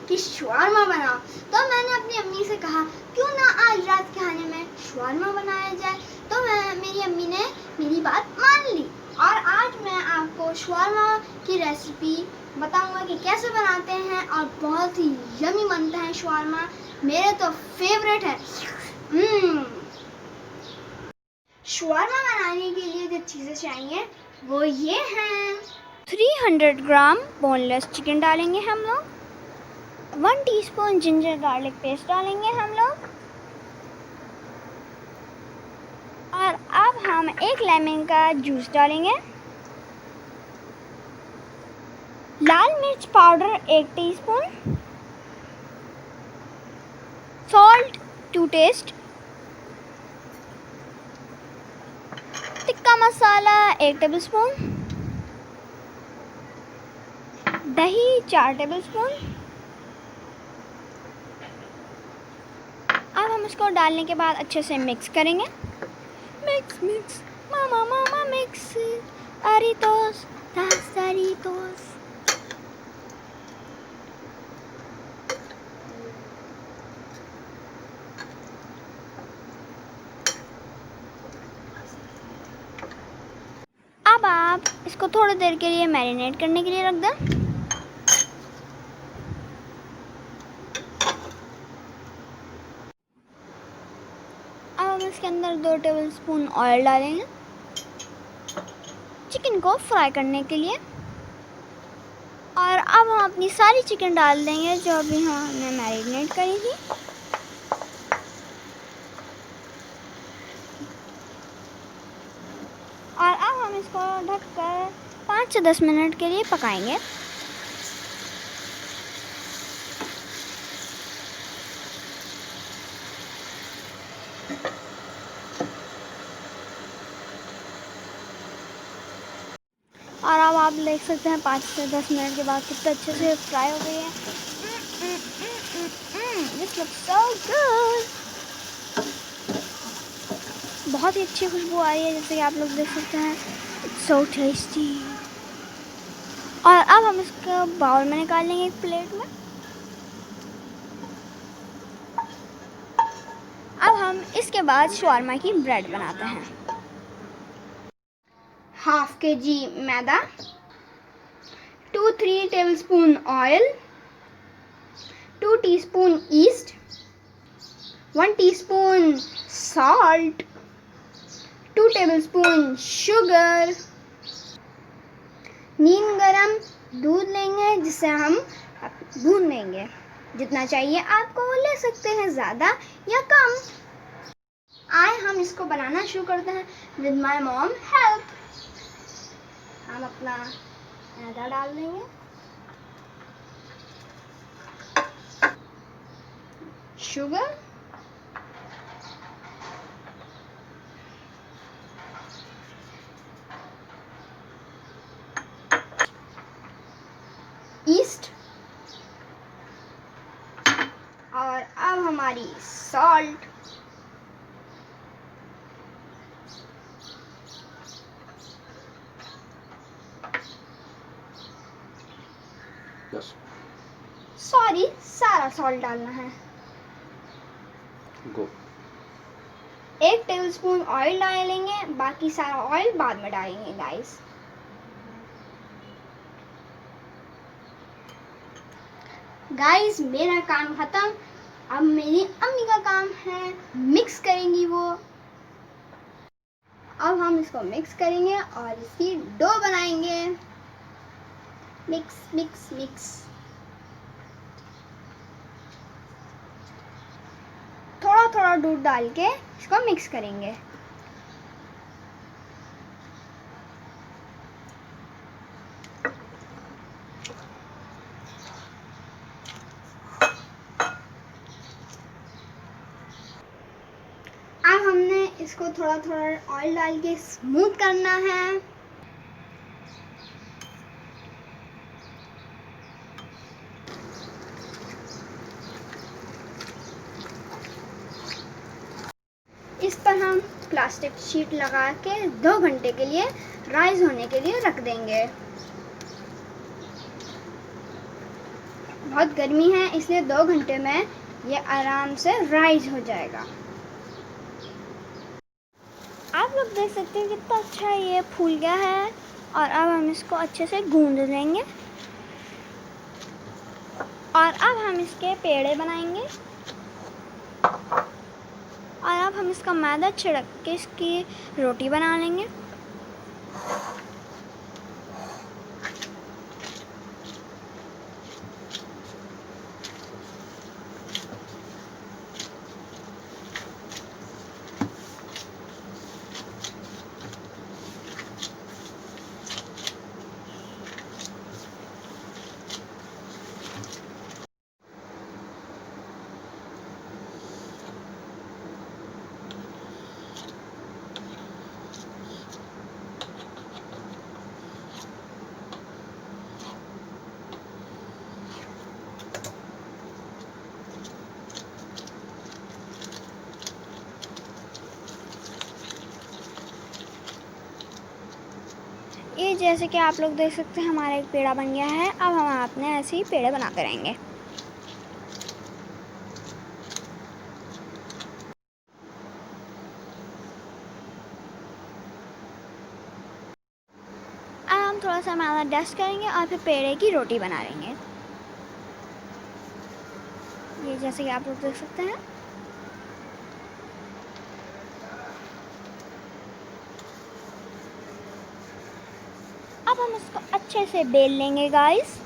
कि शवारमा बनाओ। तो मैंने अपनी अम्मी से कहा क्यों ना आज रात के खाने में शवारमा बनाया जाए। तो मेरी अम्मी ने मेरी बात मान ली और आज मैं आपको शवारमा की रेसिपी बताऊंगा कि कैसे बनाते हैं और बहुत ही यमी बनता है शवारमा, मेरे तो फेवरेट है। शवारमा बनाने के लिए जो चीज़ें चाहिए वो ये हैं। 300 ग्राम बोनलेस चिकन डालेंगे हम लोग, 1 टीस्पून जिंजर गार्लिक पेस्ट डालेंगे हम लोग, और अब हम 1 लेमन का जूस डालेंगे, लाल मिर्च powder 1 teaspoon, salt to taste, tikka masala 1 tablespoon, दही 4 टेबलस्पून। अब हम इसको डालने के बाद अच्छे से मिक्स करेंगे। मिक्स मिक्स मामा मामा मिक्स अरितोस दास अरितोस। अब आप इसको थोड़ी देर के लिए मैरिनेट करने के लिए रख दें। अब हम इसके अंदर 2 टेबलस्पून ऑयल डालेंगे चिकन को फ्राई करने के लिए, और अब हम अपनी सारी चिकन डाल देंगे जो अभी हमने मैरिनेट करी थी। और अब हम इसको ढककर 5 से 10 मिनट के लिए पकाएंगे। और अब आप देख सकते हैं 5 से 10 मिनट के बाद कितना अच्छे से फ्राई हो गई है। This looks so good. बहुत ही अच्छी खुशबू आ रही है, जैसे कि आप लोग देख सकते हैं। It's so tasty. और अब हम इसको बाउल में निकाल लेंगे एक प्लेट में। अब हम इसके बाद शवारमा की ब्रेड बनाते हैं। हाफ kg मैदा, 2-3 tablespoon oil, 2 teaspoon yeast, 1 teaspoon salt, 2 tablespoon sugar, नीम गरम दूध लेंगे जिसे हम भून लेंगे। जितना चाहिए आपको वो ले सकते हैं, ज़्यादा या कम। आए हम इसको बनाना शुरू करते हैं विद माई मॉम हेल्प। हम अपना मैदा डाल देंगे, शुगर, ईस्ट, और अब हमारी सॉल्ट, सॉरी सारा सॉल्ट डालना है। गो 1 टेबलस्पून ऑयल डालेंगे, बाकी सारा ऑयल बाद में डालेंगे गाइस। गाइस मेरा काम खत्म, अब मेरी अम्मी का काम है, मिक्स करेंगी वो। अब हम इसको मिक्स करेंगे और इसकी डो बनाएंगे। Mix mix mix. थोड़ा थोड़ा दूध डाल के इसको मिक्स करेंगे। अब हमने इसको थोड़ा थोड़ा ऑयल डाल के स्मूथ करना है। इस पर हम प्लास्टिक शीट लगा के 2 घंटे के लिए राइज होने के लिए रख देंगे। बहुत गर्मी है, इसलिए 2 घंटे में ये आराम से राइज हो जाएगा। आप लोग देख सकते हैं कितना अच्छा ये फूल गया है। और अब हम इसको अच्छे से गूंद लेंगे और अब हम इसके पेड़े बनाएंगे। और अब हम इसका मैदा छिड़क के इसकी रोटी बना लेंगे। ये जैसे कि आप लोग देख सकते हैं हमारा एक पेड़ा बन गया है। अब हम अपने ऐसे ही पेड़े बनाते रहेंगे। अब हम थोड़ा सा मैदा डस्ट करेंगे और फिर पेड़े की रोटी बना लेंगे। ये जैसे कि आप लोग देख सकते हैं। अब हम इसको अच्छे से बेल लेंगे गाइस।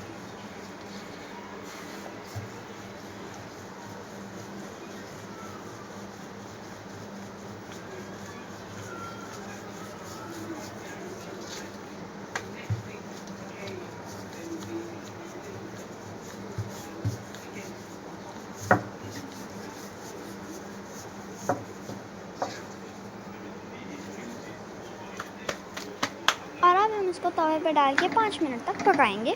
और अब हम इसको तवे पे डाल के 5 मिनट तक पकाएंगे।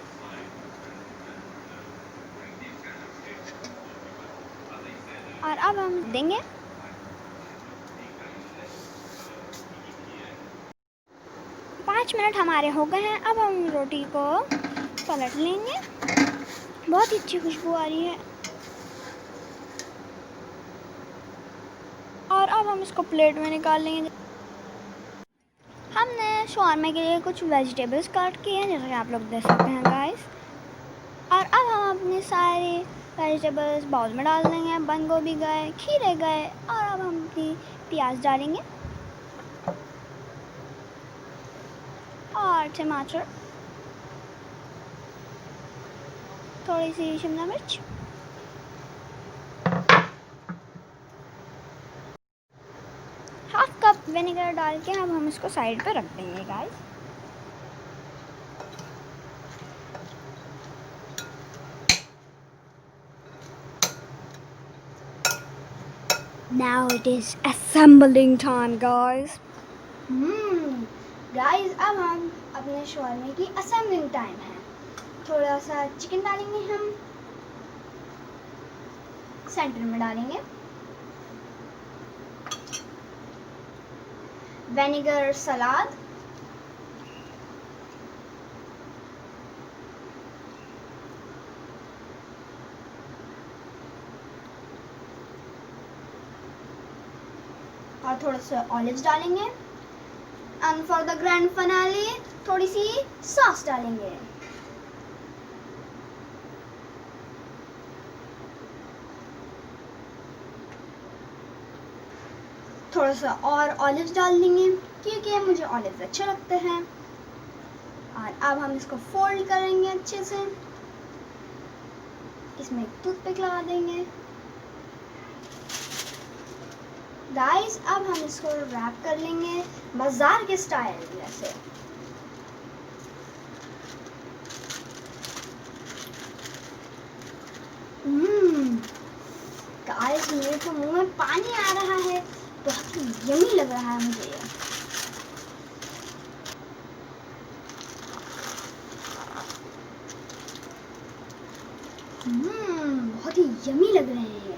और अब हम देंगे। पाँच मिनट हमारे हो गए हैं। अब हम रोटी को पलट लेंगे। बहुत ही अच्छी खुशबू आ रही है। और अब हम इसको प्लेट में निकाल लेंगे। हमने शवारमे के लिए कुछ वेजिटेबल्स काट किए हैं, जैसे कि आप लोग देख सकते हैं गाइस। और अब हम अपने सारे वेजिटेबल्स बाउल में डाल देंगे। बंद गोभी गए, खीरे गए, और अब हम अपनी प्याज डालेंगे और टमाटर, थोड़ी सी शिमला मिर्च, हाफ कप विनेगर डाल के अब हम इसको साइड पे रख देंगे guys. Now it is assembling time, guys. Guys अब हम अपने शवारमे की असेंबलिंग टाइम है। थोड़ा सा चिकन डालेंगे हम, सेंटर में डालेंगे विनेगर सलाद, और थोड़ा सा ऑलिव्स डालेंगे। And for the grand finale थोड़ी सी सॉस डालेंगे। थोड़ा सा और ऑलिव्स डाल देंगे क्योंकि मुझे ऑलिव्स अच्छे लगते हैं। और अब हम इसको फोल्ड करेंगे अच्छे से। इसमें एक टूथपिक लगा देंगे। गाइस अब हम इसको रैप कर लेंगे बाजार के स्टाइल जैसे। गाइस मेरे तो मुंह में पानी आ रहा है, बहुत ही यम्मी लग रहा है मुझे ये। बहुत ही यम्मी लग रहे हैं।